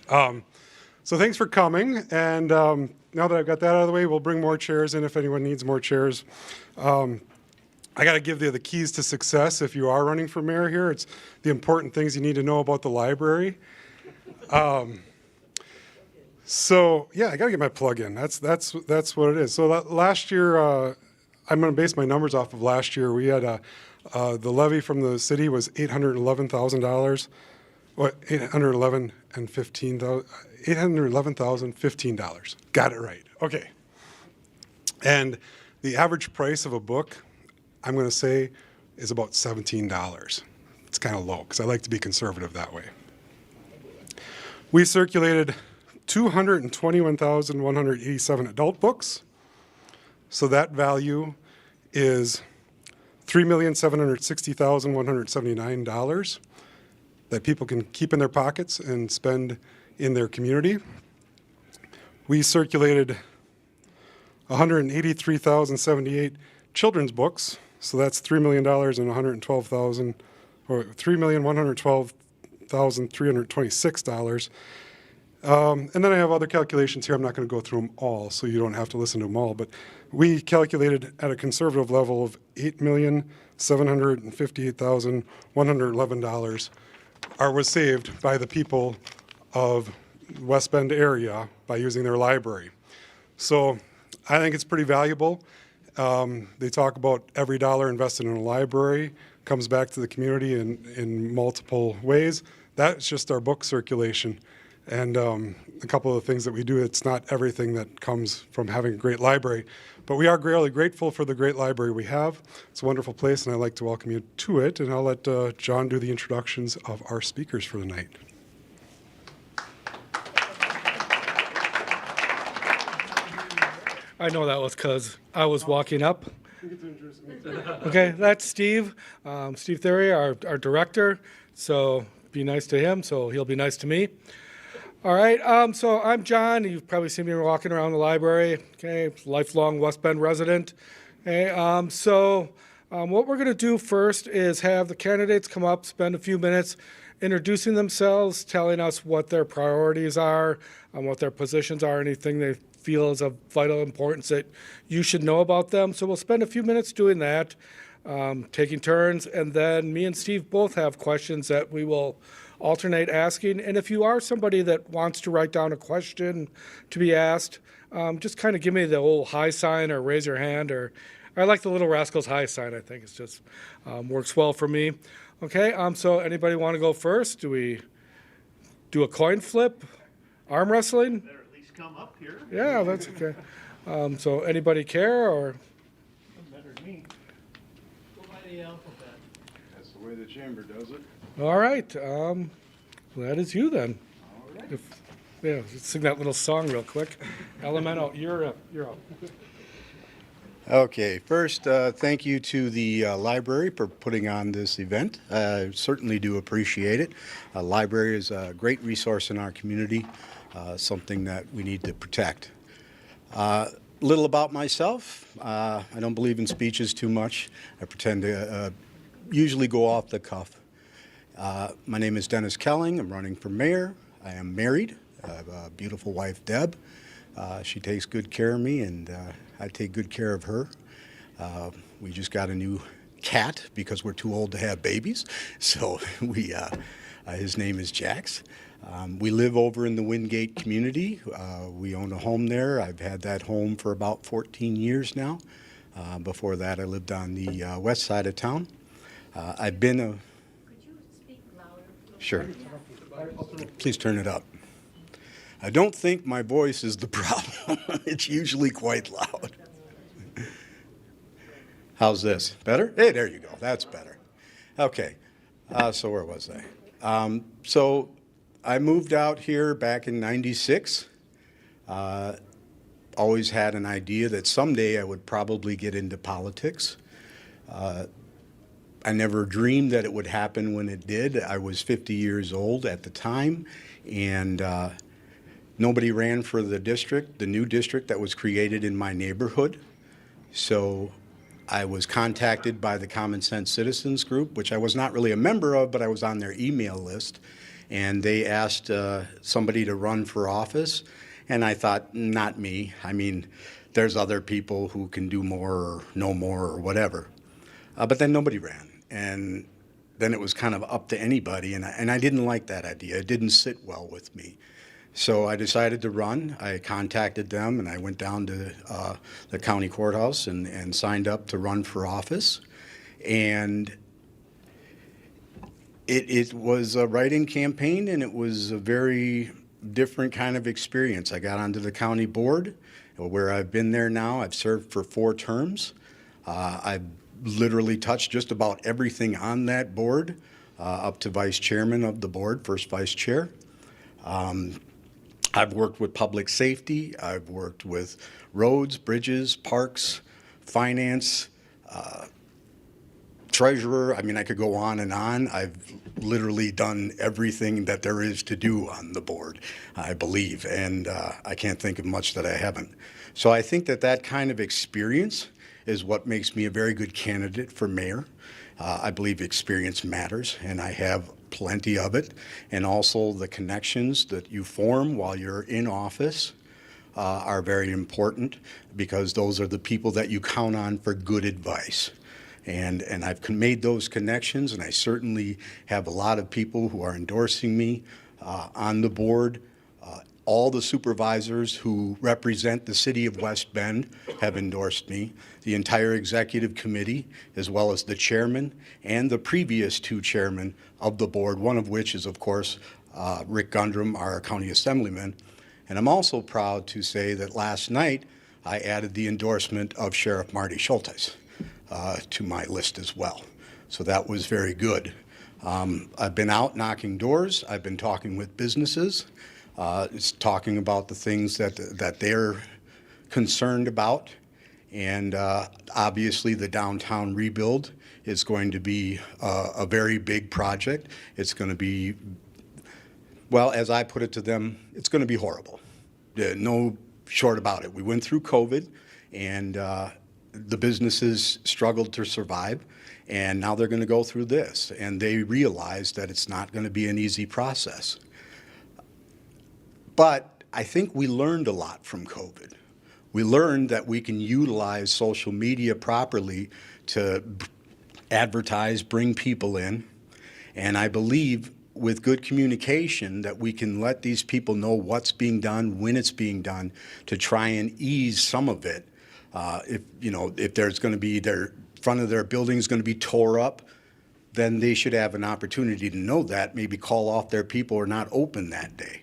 So thanks for coming, and now that I've got that out of the way, we'll bring more chairs in if anyone needs more chairs. I got to give you the keys to success if you are running for mayor here. It's the important things you need to know about the library. So yeah, I got to get my plug in. That's what it is. So last year, I'm going to base my numbers off of last year. We had the levy from the city was $811,000. What, $811,015. Got it right. Okay. And the average price of a book, I'm going to say, is about $17. It's kind of low because I like to be conservative that way. We circulated 221,187 adult books. So that value is $3,760,179 that people can keep in their pockets and spend in their community. We circulated 183,078 children's books, so that's $3 million and 112,000, or $3,112,326. And then I have other calculations here. I'm not going to go through them all, so you don't have to listen to them all. But we calculated at a conservative level of $8,758,111 was saved by the people of West Bend area by using their library. So I think it's pretty valuable. They talk about every dollar invested in a library comes back to the community in multiple ways. That's just our book circulation. And a couple of the things that we do, it's not everything that comes from having a great library. But we are really grateful for the great library we have. It's a wonderful place, and I'd like to welcome you to it. And I'll let John do the introductions of our speakers for the night. I know that was because I was walking up. Okay, that's Steve. Steve Theory, our director. So be nice to him, so he'll be nice to me. All right, so I'm John. You've probably seen me walking around the library. Okay, lifelong West Bend resident. Okay, what we're going to do first is have the candidates come up, spend a few minutes introducing themselves, telling us what their priorities are, what their positions are, anything they feel is of vital importance that you should know about them. So we'll spend a few minutes doing that, taking turns, and then me and Steve both have questions that we will alternate asking. And if you are somebody that wants to write down a question to be asked, just kind of give me the old high sign or raise your hand, or I like the Little Rascals high sign. I think it's just works well for me. Okay, so anybody want to go first? Do we do a coin flip? Arm wrestling? Better at least come up here. Yeah, that's okay. So anybody care, or? Better than me. Go by the alphabet. That's the way the chamber does it. All right, that is you then. All right. Just sing that little song real quick. Elemento, you're up. Okay, first, thank you to the library for putting on this event. I certainly do appreciate it. A library is a great resource in our community, something that we need to protect. Little about myself. I don't believe in speeches too much. I pretend to usually go off the cuff. My name is Dennis Kelling. I'm running for mayor. I am married. I have a beautiful wife, Deb. She takes good care of me, and I take good care of her. We just got a new cat because we're too old to have babies. So his name is Jax. We live over in the Wingate community. We own a home there. I've had that home for about 14 years now. Before that, I lived on the west side of town. I've been a... Sure. Please turn it up. I don't think my voice is the problem. It's usually quite loud. How's this? Better? Hey, there you go. That's better. Okay. So where was I? So I moved out here back in '96. Always had an idea that someday I would probably get into politics. I never dreamed that it would happen when it did. I was 50 years old at the time, and nobody ran for the district, the new district that was created in my neighborhood. So I was contacted by the Common Sense Citizens group, which I was not really a member of, but I was on their email list. and they asked somebody to run for office, and I thought, not me. I mean, there's other people who can do more or know more or whatever. But then nobody ran, and then it was kind of up to anybody, and I didn't like that idea. It didn't sit well with me. So I decided to run. I contacted them, and I went down to the county courthouse and signed up to run for office. And it was a write-in campaign, and it was a very different kind of experience. I got onto the county board, where I've been there now. I've served for 4 terms. I've literally touched just about everything on that board, up to vice chairman of the board, first vice chair. I've worked with public safety. I've worked with roads, bridges, parks, finance, treasurer. I mean, I could go on and on. I've literally done everything that there is to do on the board, I believe, and I can't think of much that I haven't. So I think that that kind of experience is what makes me a very good candidate for mayor. I believe experience matters, and I have plenty of it, and also the connections that you form while you're in office are very important, because those are the people that you count on for good advice. And I've made those connections, and I certainly have a lot of people who are endorsing me on the board. All the supervisors who represent the city of West Bend have endorsed me. The entire executive committee, as well as the chairman and the previous 2 chairmen of the board, one of which is, of course, Rick Gundrum, our county assemblyman. And I'm also proud to say that last night I added the endorsement of Sheriff Marty Schultes to my list as well. So that was very good. I've been out knocking doors. I've been talking with businesses. It's talking about the things that they're concerned about. And obviously the downtown rebuild is going to be a very big project. It's going to be, well, as I put it to them, it's going to be horrible. No short about it. We went through COVID, and the businesses struggled to survive, and now they're going to go through this. And they realize that it's not going to be an easy process. But I think we learned a lot from COVID. We learned that we can utilize social media properly to advertise, bring people in. And I believe with good communication that we can let these people know what's being done, when it's being done, to try and ease some of it. If there's going to be their front of their building is going to be tore up, then they should have an opportunity to know that, maybe call off their people or not open that day.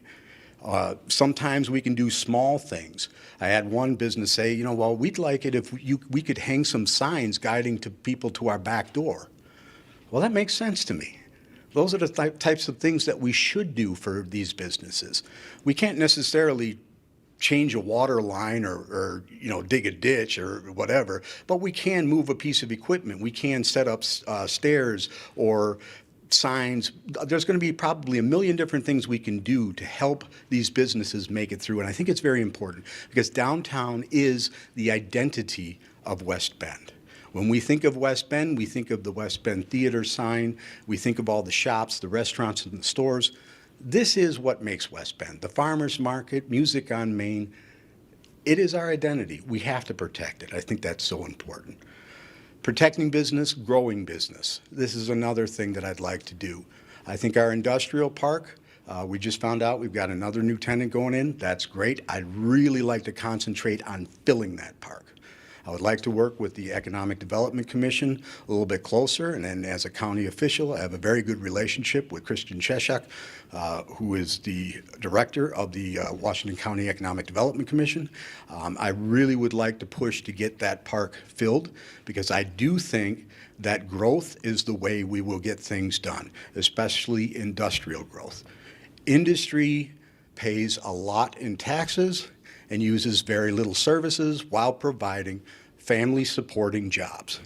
Sometimes we can do small things. I had one business say, well, we'd like it if we could hang some signs guiding to people to our back door. Well, that makes sense to me. Those are the types of things that we should do for these businesses. We can't necessarily change a water line or dig a ditch or whatever, but we can move a piece of equipment. We can set up stairs or signs. There's going to be probably a million different things we can do to help these businesses make it through. And I think it's very important, because downtown is the identity of West Bend. When we think of West Bend, we think of the West Bend Theater sign. We think of all the shops, the restaurants, and the stores. This is what makes West Bend. The farmers market, music on Main, it is our identity. We have to protect it. I think that's so important. Protecting business, growing business. This is another thing that I'd like to do. I think our industrial park, we just found out we've got another new tenant going in. That's great. I'd really like to concentrate on filling that park. I would like to work with the Economic Development Commission a little bit closer, and then as a county official, I have a very good relationship with Christian Cheshak, who is the director of the Washington County Economic Development Commission. I really would like to push to get that park filled, because I do think that growth is the way we will get things done, especially industrial growth. Industry pays a lot in taxes and uses very little services while providing family-supporting jobs.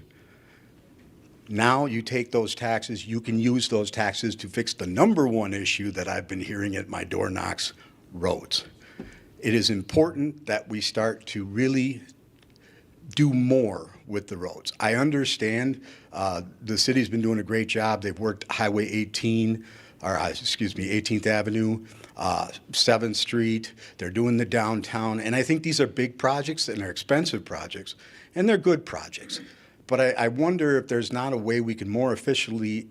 Now you take those taxes, you can use those taxes to fix the number one issue that I've been hearing at my door knocks, roads. It is important that we start to really do more with the roads. I understand the city's been doing a great job. They've worked Highway 18 or excuse me, 18th Avenue, 7th Street. They're doing the downtown. And I think these are big projects and they're expensive projects and they're good projects. But I wonder if there's not a way we can more efficiently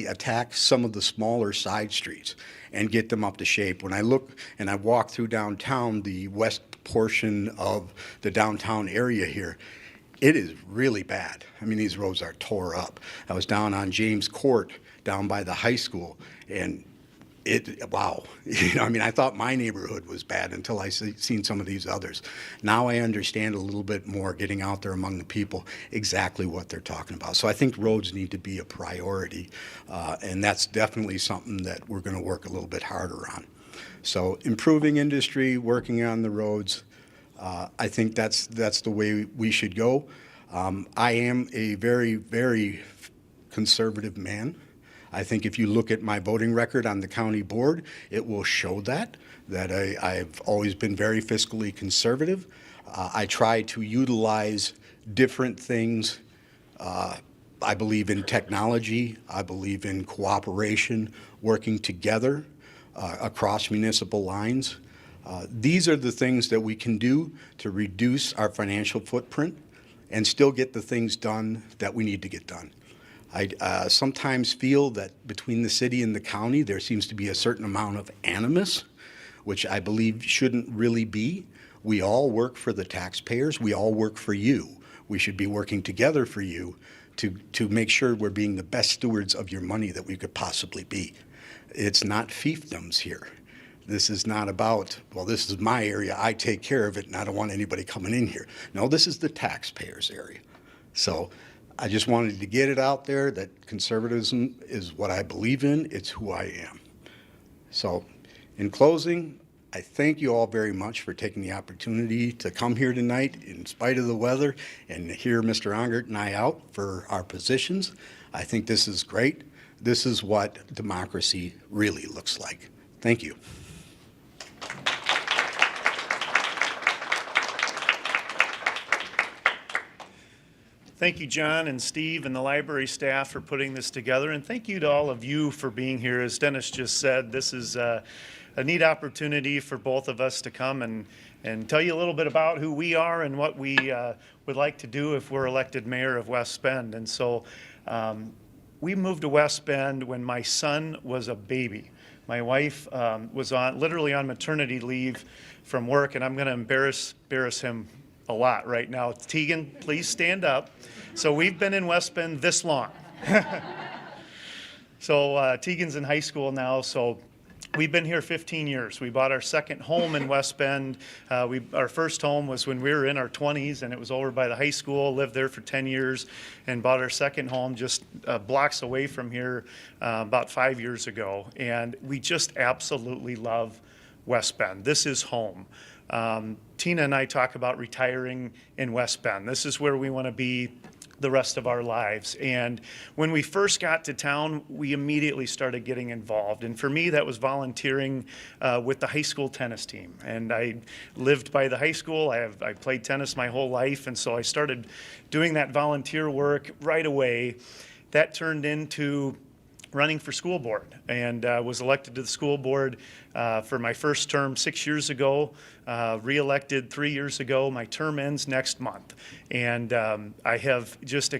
attack some of the smaller side streets and get them up to shape. When I look and I walk through downtown, the west portion of the downtown area here, it is really bad. I mean, these roads are tore up. I was down on James Court, down by the high school, and wow. I mean, I thought my neighborhood was bad until I seen some of these others. Now I understand a little bit more, getting out there among the people, exactly what they're talking about. So I think roads need to be a priority, and that's definitely something that we're going to work a little bit harder on. So improving industry, working on the roads, I think that's the way we should go. I am a very, very conservative man. I think if you look at my voting record on the county board, it will show that I've always been very fiscally conservative. I try to utilize different things. I believe in technology. I believe in cooperation, working together across municipal lines. These are the things that we can do to reduce our financial footprint and still get the things done that we need to get done. I sometimes feel that between the city and the county, there seems to be a certain amount of animus, which I believe shouldn't really be. We all work for the taxpayers. We all work for you. We should be working together for you to make sure we're being the best stewards of your money that we could possibly be. It's not fiefdoms here. This is not about, well, this is my area, I take care of it, and I don't want anybody coming in here. No, this is the taxpayers' area. So I just wanted to get it out there that conservatism is what I believe in. It's who I am. So in closing, I thank you all very much for taking the opportunity to come here tonight in spite of the weather and hear Mr. Ongert and I out for our positions. I think this is great. This is what democracy really looks like. Thank you. Thank you, John and Steve and the library staff for putting this together, and thank you to all of you for being here. As Dennis just said, this is a neat opportunity for both of us to come and tell you a little bit about who we are and what we would like to do if we're elected mayor of West Bend. And so we moved to West Bend when my son was a baby. My wife was literally on maternity leave from work, and I'm going to embarrass him a lot right now. Tegan, please stand up. So we've been in West Bend this long. So Tegan's in high school now, so we've been here 15 years. We bought our second home in West Bend. Our first home was when we were in our 20s, and it was over by the high school, lived there for 10 years, and bought our second home just blocks away from here about 5 years ago. And we just absolutely love West Bend. This is home. Tina and I talk about retiring in West Bend. This is where we want to be the rest of our lives. And when we first got to town, we immediately started getting involved. And for me, that was volunteering with the high school tennis team. And I lived by the high school. I played tennis my whole life. And so I started doing that volunteer work right away. That turned into running for school board, and was elected to the school board for my first term 6 years ago, re-elected 3 years ago. My term ends next month, and I have just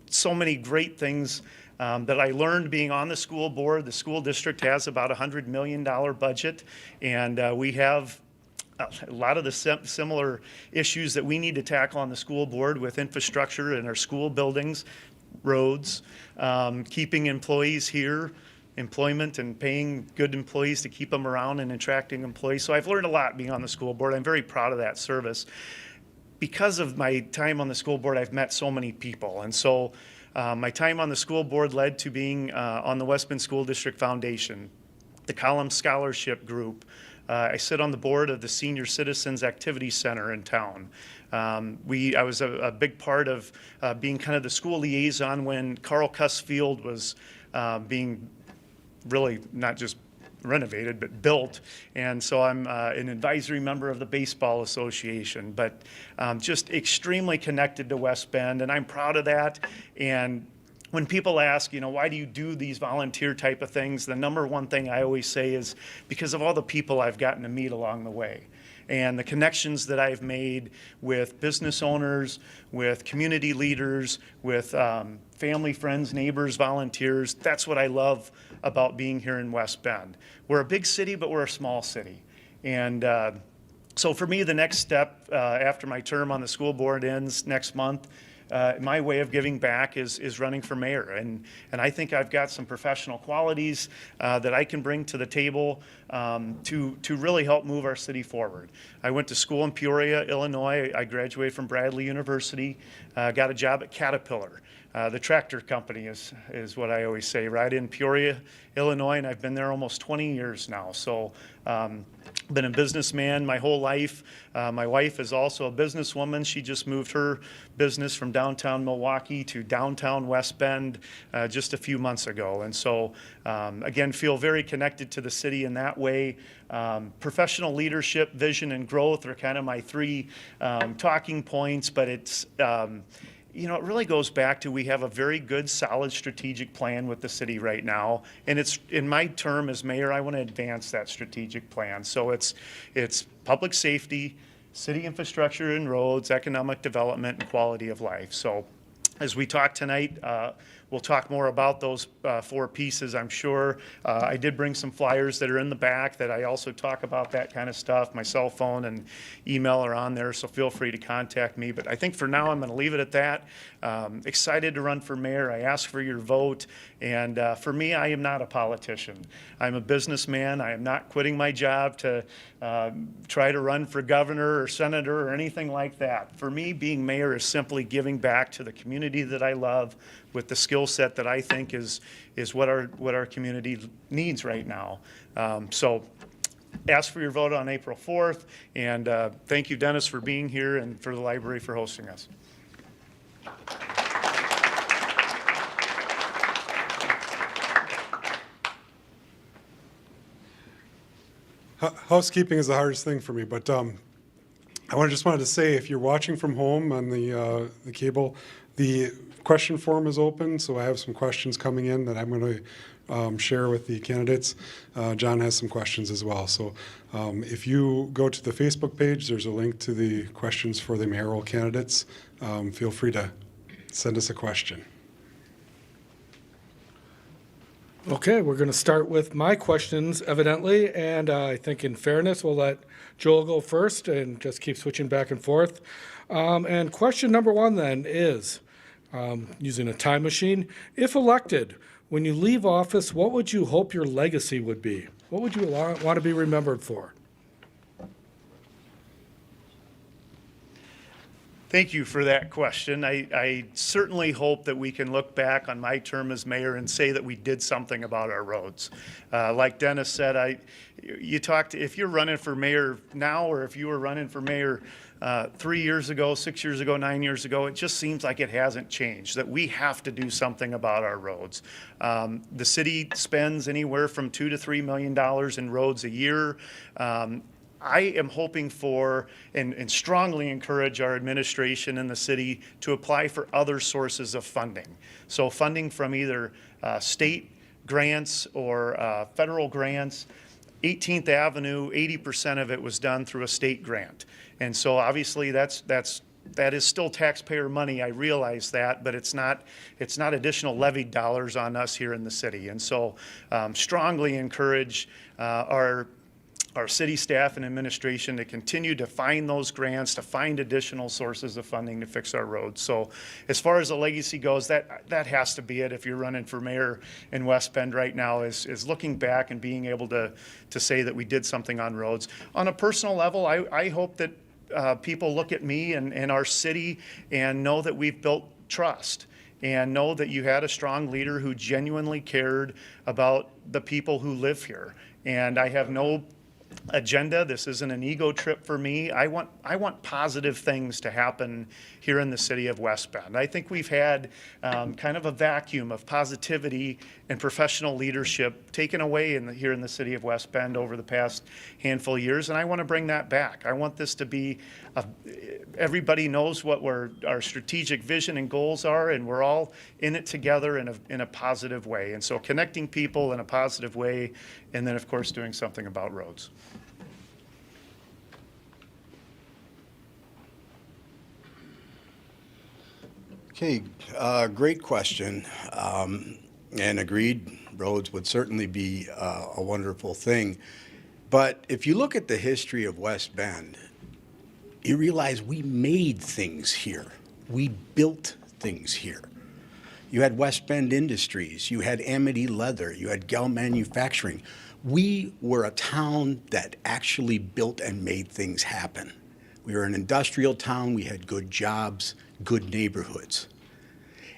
so many great things that I learned being on the school board. The school district has about $100 million budget, and we have a lot of the similar issues that we need to tackle on the school board with infrastructure in our school buildings, roads, keeping employees here, employment, and paying good employees to keep them around and attracting employees. So I've learned a lot being on the school board. I'm very proud of that service. Because of my time on the school board, I've met so many people. And so my time on the school board led to being on the West Bend School District Foundation, the Column Scholarship Group. I sit on the board of the Senior Citizens Activity Center in town. I was a big part of being kind of the school liaison when Carl Cuss Field was being really not just renovated, but built. And so I'm an advisory member of the Baseball Association, but just extremely connected to West Bend, and I'm proud of that. And when people ask, why do you do these volunteer type of things, the number one thing I always say is because of all the people I've gotten to meet along the way and the connections that I've made with business owners, with community leaders, with family, friends, neighbors, volunteers. That's what I love about being here in West Bend. We're a big city, but we're a small city. And so for me, the next step after my term on the school board ends next month, my way of giving back is running for mayor. And I think I've got some professional qualities that I can bring to the table to really help move our city forward. I went to school in Peoria, Illinois. I graduated from Bradley University, got a job at Caterpillar. The tractor company is what I always say, right in Peoria, Illinois, and I've been there almost 20 years now. So been a businessman my whole life. My wife is also a businesswoman. She just moved her business from downtown Milwaukee to downtown West Bend just a few months ago. And so, again, feel very connected to the city in that way. Professional leadership, vision, and growth are kind of my three talking points, but it's it really goes back to we have a very good, solid strategic plan with the city right now. And it's in my term as mayor, I want to advance that strategic plan. So it's public safety, city infrastructure and roads, economic development, and quality of life. So as we talk tonight, we'll talk more about those four pieces, I'm sure. I did bring some flyers that are in the back that I also talk about that kind of stuff. My cell phone and email are on there, so feel free to contact me. But I think for now, I'm going to leave it at that. Excited to run for mayor. I ask for your vote. And for me, I am not a politician. I'm a businessman. I am not quitting my job to try to run for governor or senator or anything like that. For me, being mayor is simply giving back to the community that I love with the skill set that I think is what our community needs right now. So ask for your vote on April 4th. And thank you, Dennis, for being here and for the library for hosting us. Housekeeping is the hardest thing for me, but I just wanted to say, if you're watching from home on the cable, the question form is open, so I have some questions coming in that I'm going to share with the candidates. John has some questions as well. So if you go to the Facebook page, there's a link to the questions for the mayoral candidates. Feel free to send us a question. Okay, we're going to start with my questions, evidently, and I think in fairness, we'll let Joel go first and just keep switching back and forth. And question number one then is, using a time machine, if elected, when you leave office, what would you hope your legacy would be? What would you want to be remembered for? Thank you for that question. I certainly hope that we can look back on my term as mayor and say that we did something about our roads. Like Dennis said, if you're running for mayor now, or if you were running for mayor 3 years ago, 6 years ago, 9 years ago, it just seems like it hasn't changed, that we have to do something about our roads. The city spends anywhere from $2 to $3 million in roads a year. I am hoping for and strongly encourage our administration and the city to apply for other sources of funding. So funding from either state grants or federal grants. 18th Avenue, 80% of it was done through a state grant. And so obviously that is still taxpayer money. I realize that, but it's not additional levied dollars on us here in the city. And so strongly encourage our city staff and administration to continue to find those grants, to find additional sources of funding to fix our roads. So as far as the legacy goes, that has to be it if you're running for mayor in West Bend right now, is looking back and being able to say that we did something on roads. On a personal level, I hope that people look at me and our city and know that we've built trust, and know that you had a strong leader who genuinely cared about the people who live here. And I have no agenda. This isn't an ego trip for me. I want positive things to happen here in the city of West Bend. I think we've had kind of a vacuum of positivity and professional leadership taken away here in the city of West Bend over the past handful of years, and I want to bring that back. I want this to be, everybody knows what our strategic vision and goals are, and we're all in it together in a positive way. And so connecting people in a positive way, and then of course doing something about roads. Okay, great question. And agreed, roads would certainly be a wonderful thing. But if you look at the history of West Bend, you realize we made things here. We built things here. You had West Bend Industries, you had Amity Leather, you had Gell Manufacturing. We were a town that actually built and made things happen. We were an industrial town, we had good jobs, good neighborhoods.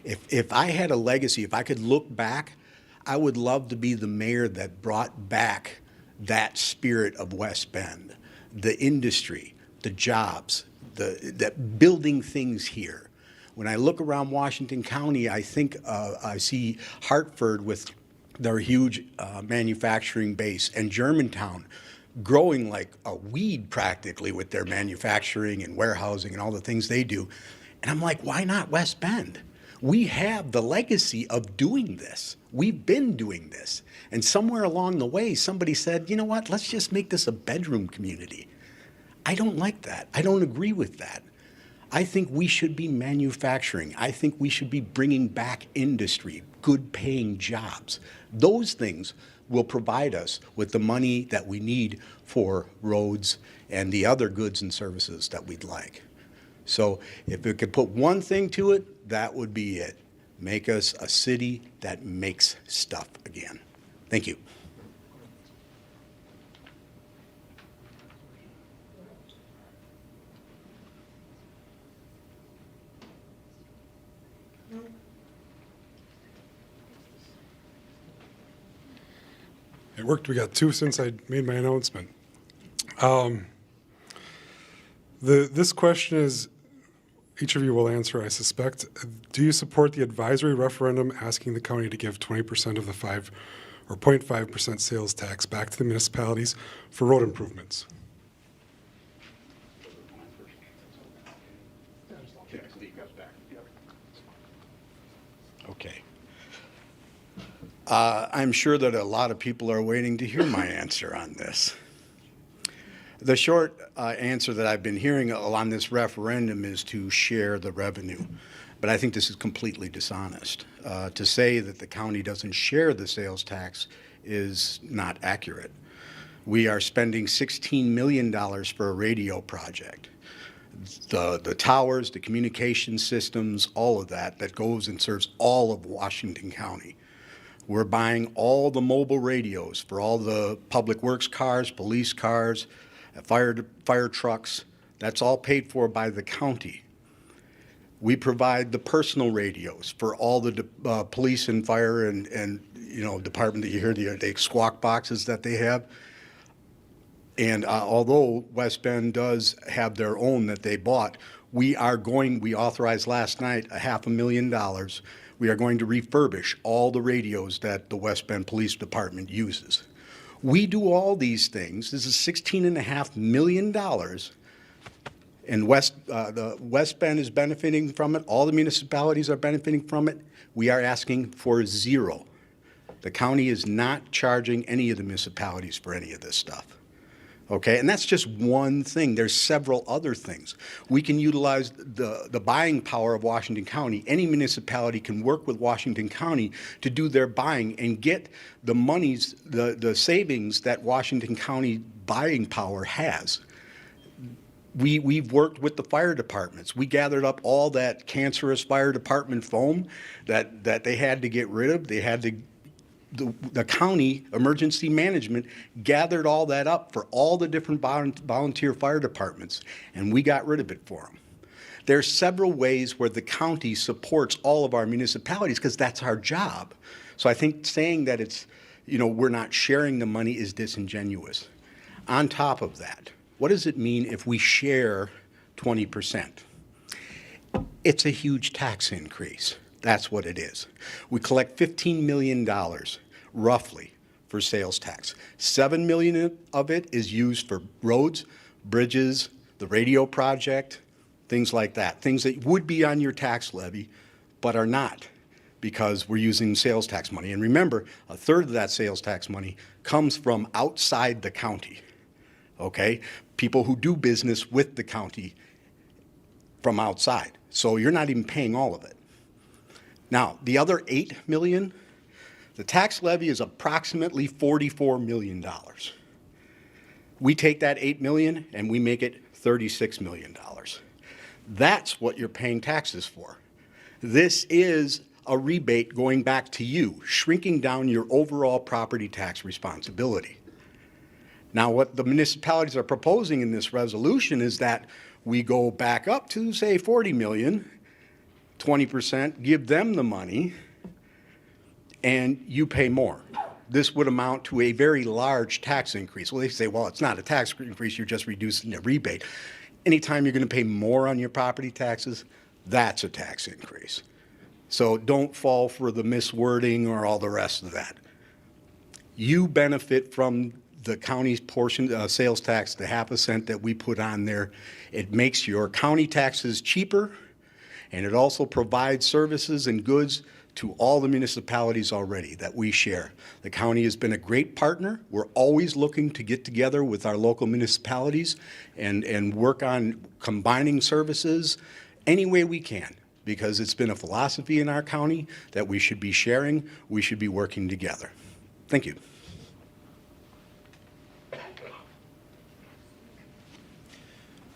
If I had a legacy, if I could look back, I would love to be the mayor that brought back that spirit of West Bend, the industry, the jobs, that building things here. When I look around Washington County, I think I see Hartford with their huge manufacturing base, and Germantown growing like a weed practically with their manufacturing and warehousing and all the things they do. And I'm like, why not West Bend? We have the legacy of doing this. We've been doing this. And somewhere along the way, somebody said, you know what, let's just make this a bedroom community. I don't like that. I don't agree with that. I think we should be manufacturing. I think we should be bringing back industry, good paying jobs. Those things will provide us with the money that we need for roads and the other goods and services that we'd like. So if we could put one thing to it, that would be it. Make us a city that makes stuff again. Thank you. It worked. We got two since I made my announcement. This question is, each of you will answer, I suspect. Do you support the advisory referendum asking the county to give 20% of the 0.5% sales tax back to the municipalities for road improvements? Okay. I'm sure that a lot of people are waiting to hear my answer on this. The short answer that I've been hearing on this referendum is to share the revenue. But I think this is completely dishonest. To say that the county doesn't share the sales tax is not accurate. We are spending $16 million for a radio project. The towers, the communication systems, all of that goes and serves all of Washington County. We're buying all the mobile radios for all the public works cars, police cars, fire trucks. That's all paid for by the county. We provide the personal radios for all the police and fire and department that you hear, the squawk boxes that they have. And although West Bend does have their own that they bought, we authorized last night $500,000. We are going to refurbish all the radios that the West Bend Police Department uses. We do all these things. This is $16.5 million, and the West Bend is benefiting from it. All the municipalities are benefiting from it. We are asking for zero. The county is not charging any of the municipalities for any of this stuff. Okay, and that's just one thing. There's several other things. We can utilize the buying power of Washington County. Any municipality can work with Washington County to do their buying and get the monies, the savings that Washington County buying power has. We've worked with the fire departments. We gathered up all that cancerous fire department foam that they had to get rid of. They had to. The county emergency management gathered all that up for all the different volunteer fire departments, and we got rid of it for them. There's several ways where the county supports all of our municipalities because that's our job. So I think saying that it's, we're not sharing the money is disingenuous. On top of that, what does it mean if we share 20%? It's a huge tax increase. That's what it is. We collect $15 million, roughly, for sales tax. $7 million of it is used for roads, bridges, the radio project, things like that. Things that would be on your tax levy, but are not, because we're using sales tax money. And remember, a third of that sales tax money comes from outside the county, okay? People who do business with the county from outside. So you're not even paying all of it. Now, the other $8 million, the tax levy is approximately $44 million. We take that $8 million and we make it $36 million. That's what you're paying taxes for. This is a rebate going back to you, shrinking down your overall property tax responsibility. Now, what the municipalities are proposing in this resolution is that we go back up to, say, 40 million, 20%, give them the money, and you pay more. This would amount to a very large tax increase. Well, they say, well, it's not a tax increase, you're just reducing the rebate. Anytime you're going to pay more on your property taxes, that's a tax increase. So don't fall for the miswording or all the rest of that. You benefit from the county's portion, sales tax, the half a cent that we put on there. It makes your county taxes cheaper, and it also provides services and goods to all the municipalities already that we share. The county has been a great partner. We're always looking to get together with our local municipalities and work on combining services any way we can, because it's been a philosophy in our county that we should be sharing, we should be working together. Thank you.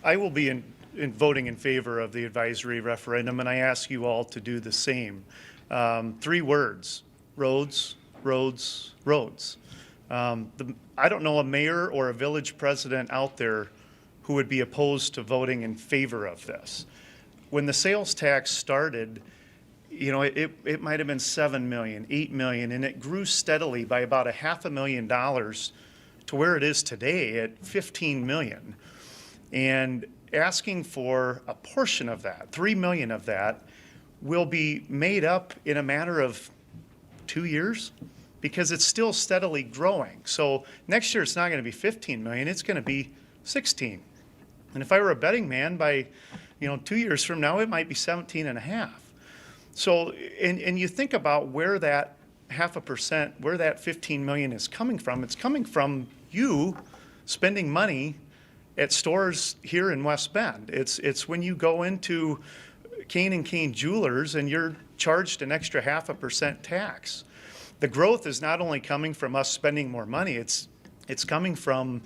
I will be in voting in favor of the advisory referendum, and I ask you all to do the same. 3 words: roads, roads, roads. I don't know a mayor or a village president out there who would be opposed to voting in favor of this. When the sales tax started, you know, it might have been 7 million, 8 million, and it grew steadily by about $500,000 to where it is today at 15 million. And asking for a portion of that, 3 million of that, will be made up in a matter of 2 years, because it's still steadily growing. So next year it's not going to be 15 million, it's going to be 16. And if I were a betting man, by 2 years from now, it might be 17 and a half. So, and you think about where that 0.5%, where that 15 million is coming from. It's coming from you spending money at stores here in West Bend. It's when you go into Kane & Kane Jewelers and you're charged an extra 0.5% tax. The growth is not only coming from us spending more money, it's coming from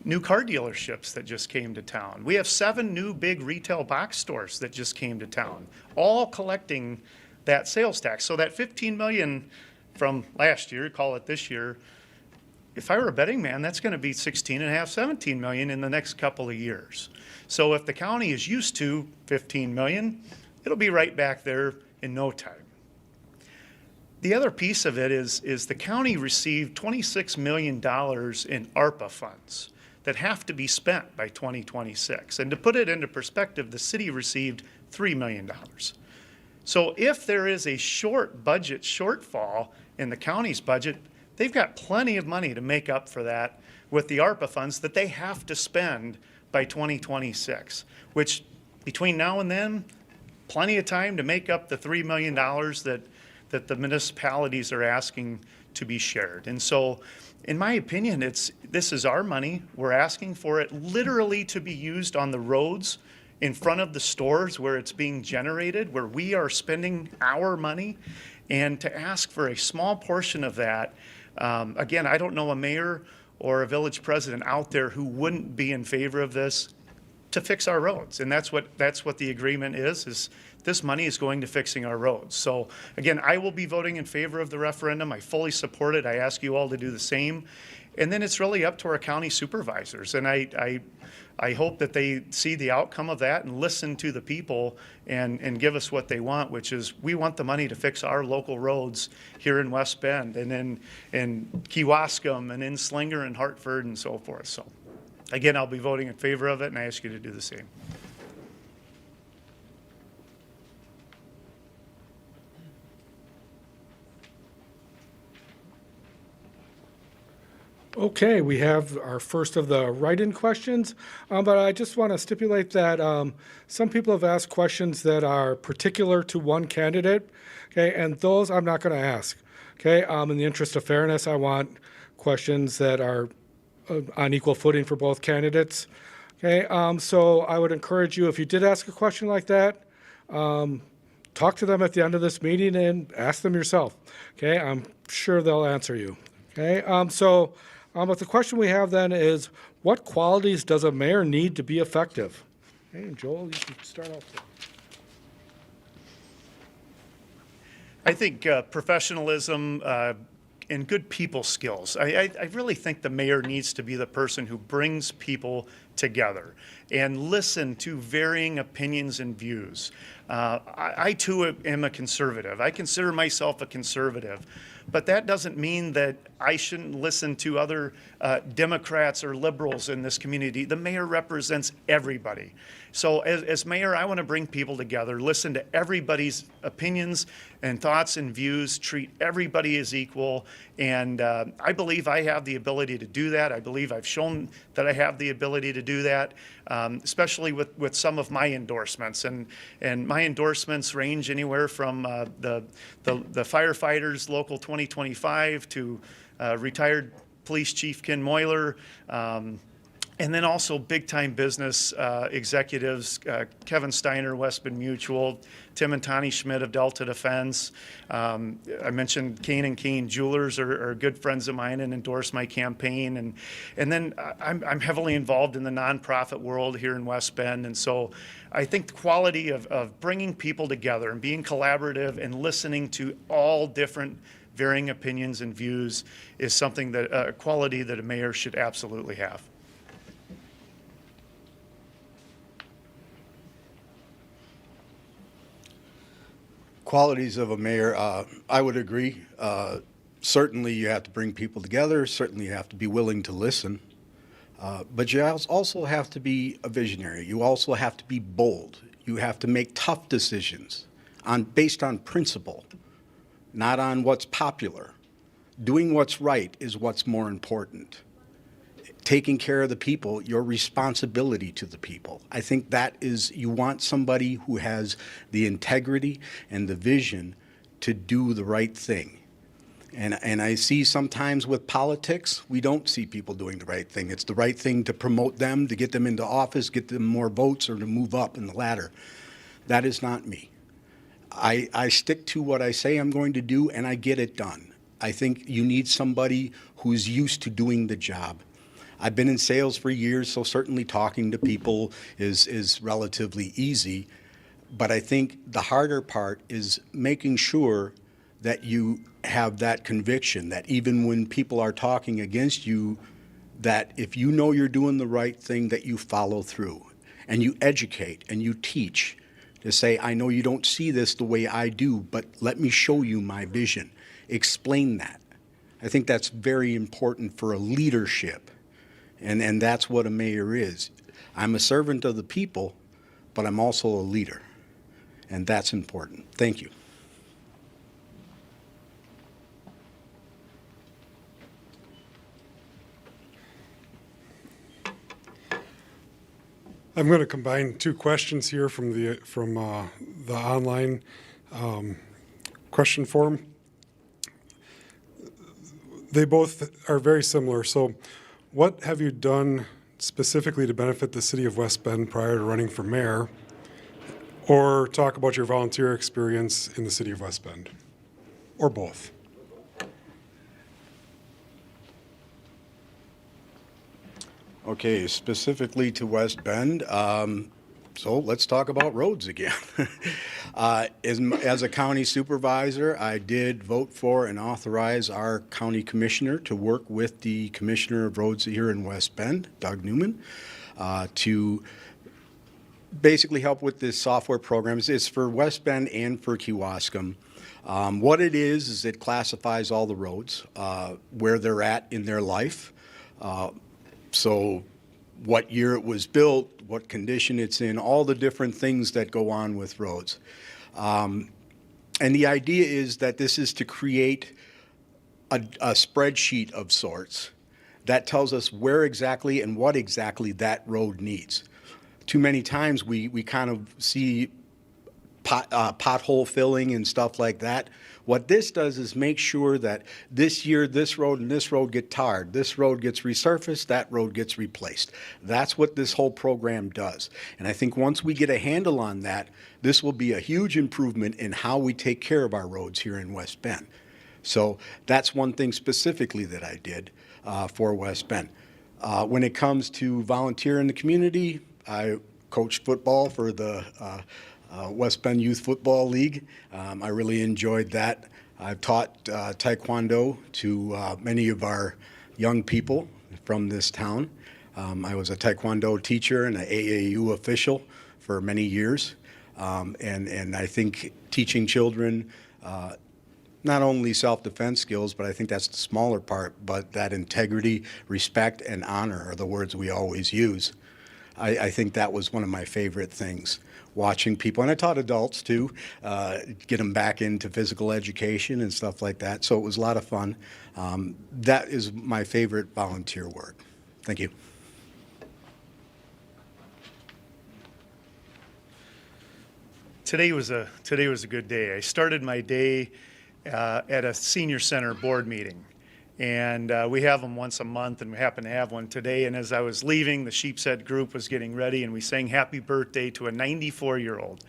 new car dealerships that just came to town. We have 7 new big retail box stores that just came to town, all collecting that sales tax. So that 15 million from last year, call it this year, if I were a betting man, that's going to be 16 and a half, 17 million in the next couple of years. So if the county is used to 15 million, it'll be right back there in no time. The other piece of it is the county received $26 million in ARPA funds that have to be spent by 2026. And to put it into perspective, the city received $3 million. So if there is a budget shortfall in the county's budget, they've got plenty of money to make up for that with the ARPA funds that they have to spend by 2026, which between now and then, plenty of time to make up the $3 million that the municipalities are asking to be shared. And so, in my opinion, this is our money. We're asking for it literally to be used on the roads in front of the stores where it's being generated, where we are spending our money, and to ask for a small portion of that. Again, I don't know a mayor or a village president out there who wouldn't be in favor of this to fix our roads. And that's what the agreement is this money is going to fixing our roads. So again, I will be voting in favor of the referendum. I fully support it. I ask you all to do the same. And then it's really up to our county supervisors. And I hope that they see the outcome of that and listen to the people and give us what they want, which is we want the money to fix our local roads here in West Bend and in Kewaskum and in Slinger and Hartford and so forth. So Again, I'll be voting in favor of it, and I ask you to do the same. Okay, we have our first of the write-in questions, but I just want to stipulate that some people have asked questions that are particular to one candidate, okay, and those I'm not going to ask, okay? In the interest of fairness, I want questions that are on equal footing for both candidates, okay? So I would encourage you, if you did ask a question like that, talk to them at the end of this meeting and ask them yourself, okay? I'm sure they'll answer you, okay? But the question we have then is, what qualities does a mayor need to be effective? Okay, Joel, you can start off there. I think professionalism and good people skills. I really think the mayor needs to be the person who brings people together and listen to varying opinions and views. I too am a conservative. I consider myself a conservative, but that doesn't mean that I shouldn't listen to other Democrats or liberals in this community. The mayor represents everybody. So as mayor, I want to bring people together, listen to everybody's opinions and thoughts and views, treat everybody as equal. And I believe I have the ability to do that. I believe I've shown that I have the ability to do that, especially with some of my endorsements. And my endorsements range anywhere from the firefighters, Local 2025, to retired Police Chief Ken Moyler, and then also big-time business executives, Kevin Steiner, West Bend Mutual, Tim and Tani Schmidt of Delta Defense. I mentioned Kane and Kane Jewelers are good friends of mine and endorse my campaign. And then I'm heavily involved in the nonprofit world here in West Bend. And so I think the quality of bringing people together and being collaborative and listening to all different varying opinions and views is something that a quality that a mayor should absolutely have. Qualities of a mayor, I would agree. Certainly you have to bring people together. Certainly you have to be willing to listen. But you also have to be a visionary. You also have to be bold. You have to make tough decisions based on principle, not on what's popular. Doing what's right is what's more important. Taking care of the people, your responsibility to the people. I think that is, you want somebody who has the integrity and the vision to do the right thing. And I see sometimes with politics, we don't see people doing the right thing. It's the right thing to promote them, to get them into office, get them more votes, or to move up in the ladder. That is not me. I stick to what I say I'm going to do, and I get it done. I think you need somebody who's used to doing the job. I've been in sales for years, so certainly talking to people is relatively easy. But I think the harder part is making sure that you have that conviction, that even when people are talking against you, that if you know you're doing the right thing, that you follow through. And you educate and you teach to say, I know you don't see this the way I do, but let me show you my vision. Explain that. I think that's very important for a leadership. And that's what a mayor is. I'm a servant of the people, but I'm also a leader. And that's important. Thank you. I'm going to combine two questions here from the online question form. They both are very similar. So, what have you done specifically to benefit the city of West Bend prior to running for mayor? Or talk about your volunteer experience in the city of West Bend, or both. Okay, specifically to West Bend, so let's talk about roads again. As a county supervisor, I did vote for and authorize our county commissioner to work with the commissioner of roads here in West Bend, Doug Newman, to basically help with this software programs. It's for West Bend and for Kewaskum. What it is it classifies all the roads, where they're at in their life. So what year it was built, what condition it's in, all the different things that go on with roads. And the idea is that this is to create a spreadsheet of sorts that tells us where exactly and what exactly that road needs. Too many times we kind of see pothole filling and stuff like that. What this does is make sure that this year this road and this road get tarred, this road gets resurfaced, that road gets replaced. That's what this whole program does. And I think once we get a handle on that, this will be a huge improvement in how we take care of our roads here in West Bend. So that's one thing specifically that I did for West Bend. When it comes to volunteer in the community, I coached football for the West Bend Youth Football League. I really enjoyed that. I've taught Taekwondo to many of our young people from this town. I was a Taekwondo teacher and an AAU official for many years. And I think teaching children not only self-defense skills, but I think that's the smaller part, but that integrity, respect, and honor are the words we always use. I think that was one of my favorite things, watching people, and I taught adults too, get them back into physical education and stuff like that, so it was a lot of fun. That is my favorite volunteer work. Thank you. Today was a good day. I started my day at a senior center board meeting, and we have them once a month, and we happen to have one today. And as I was leaving, the Sheepshead group was getting ready, and we sang "Happy Birthday" to a 94-year-old,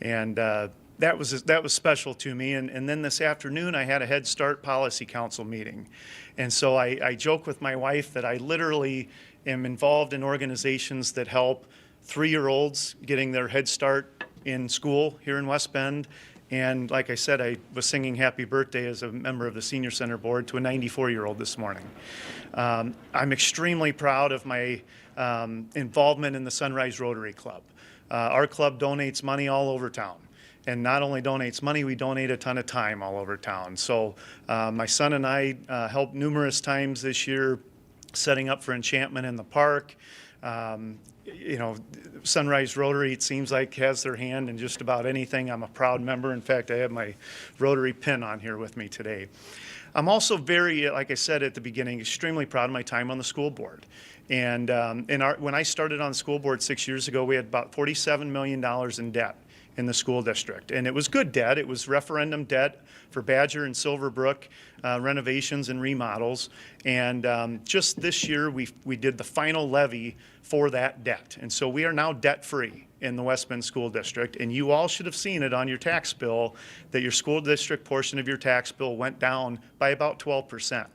and that was special to me. And then this afternoon, I had a Head Start Policy Council meeting, and so I joke with my wife that I literally am involved in organizations that help 3-year-olds getting their Head Start in school here in West Bend. And like I said, I was singing "Happy Birthday" as a member of the Senior Center Board to a 94-year-old this morning. I'm extremely proud of my involvement in the Sunrise Rotary Club. Our club donates money all over town. And not only donates money, we donate a ton of time all over town. So my son and I helped numerous times this year setting up for enchantment in the park. You know, Sunrise Rotary, it seems like, has their hand in just about anything. I'm a proud member. In fact, I have my Rotary pin on here with me today. I'm also very, like I said at the beginning, extremely proud of my time on the school board. And when I started on the school board 6 years ago, we had about $47 million in debt in the school district. And it was good debt. It was referendum debt for Badger and Silverbrook renovations and remodels. And just this year, we did the final levy for that debt. And so we are now debt-free in the West Bend School District. And you all should have seen it on your tax bill that your school district portion of your tax bill went down by about 12%.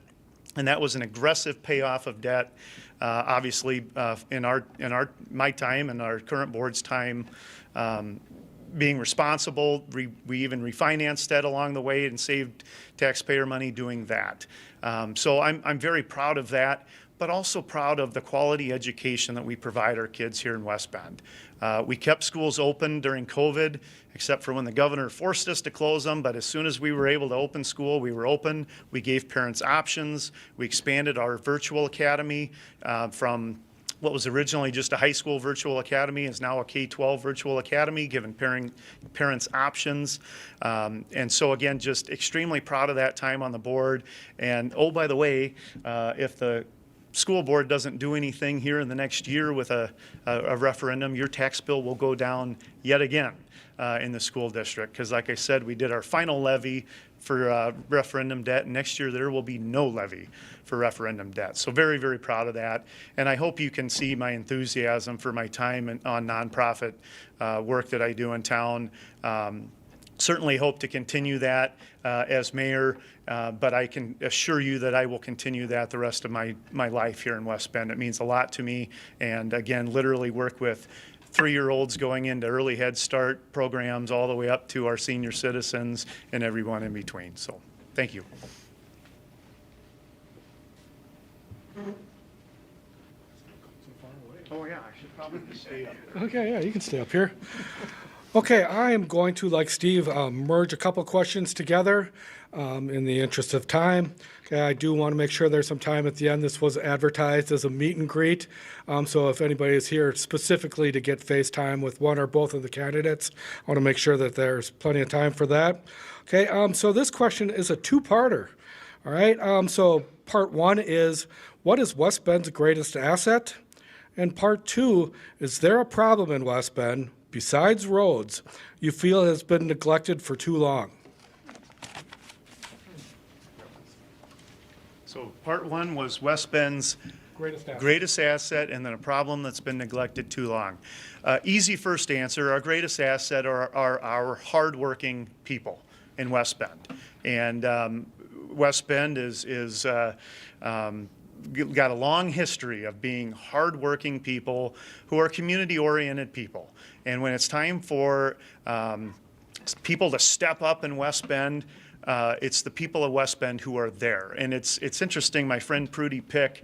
And that was an aggressive payoff of debt. Obviously, in my time and our current board's time, being responsible, we even refinanced debt along the way and saved taxpayer money doing that. So I'm very proud of that, but also proud of the quality education that we provide our kids here in West Bend. We kept schools open during COVID, except for when the governor forced us to close them, but as soon as we were able to open school, we were open. We gave parents options. We expanded our virtual academy from what was originally just a high school virtual academy is now a K-12 virtual academy, giving parents options. And so again, just extremely proud of that time on the board. And oh, by the way, if the school board doesn't do anything here in the next year with a referendum, your tax bill will go down yet again in the school district. Because like I said, we did our final levy for referendum debt, and next year there will be no levy for referendum debt. So very, very proud of that. And I hope you can see my enthusiasm for my time on nonprofit work that I do in town. Certainly hope to continue that as mayor, but I can assure you that I will continue that the rest of my life here in West Bend. It means a lot to me, and again, literally work with 3-year-olds going into early Head Start programs all the way up to our senior citizens and everyone in between. So thank you. Oh yeah, I should probably stay up. Okay, yeah, you can stay up here. Okay, I am going to, like Steve, merge a couple questions together in the interest of time. Okay, I do want to make sure there's some time at the end. This was advertised as a meet and greet, so if anybody is here specifically to get FaceTime with one or both of the candidates, I want to make sure that there's plenty of time for that. Okay, so this question is a two-parter. All right, so part one is, what is West Bend's greatest asset? And part two, is there a problem in West Bend, besides roads, you feel has been neglected for too long? So part one was West Bend's greatest asset, and then a problem that's been neglected too long. Easy first answer, our greatest asset are our hardworking people in West Bend. And West Bend is got a long history of being hardworking people who are community-oriented people. And when it's time for people to step up in West Bend, it's the people of West Bend who are there. And it's interesting, my friend Prudy Pick,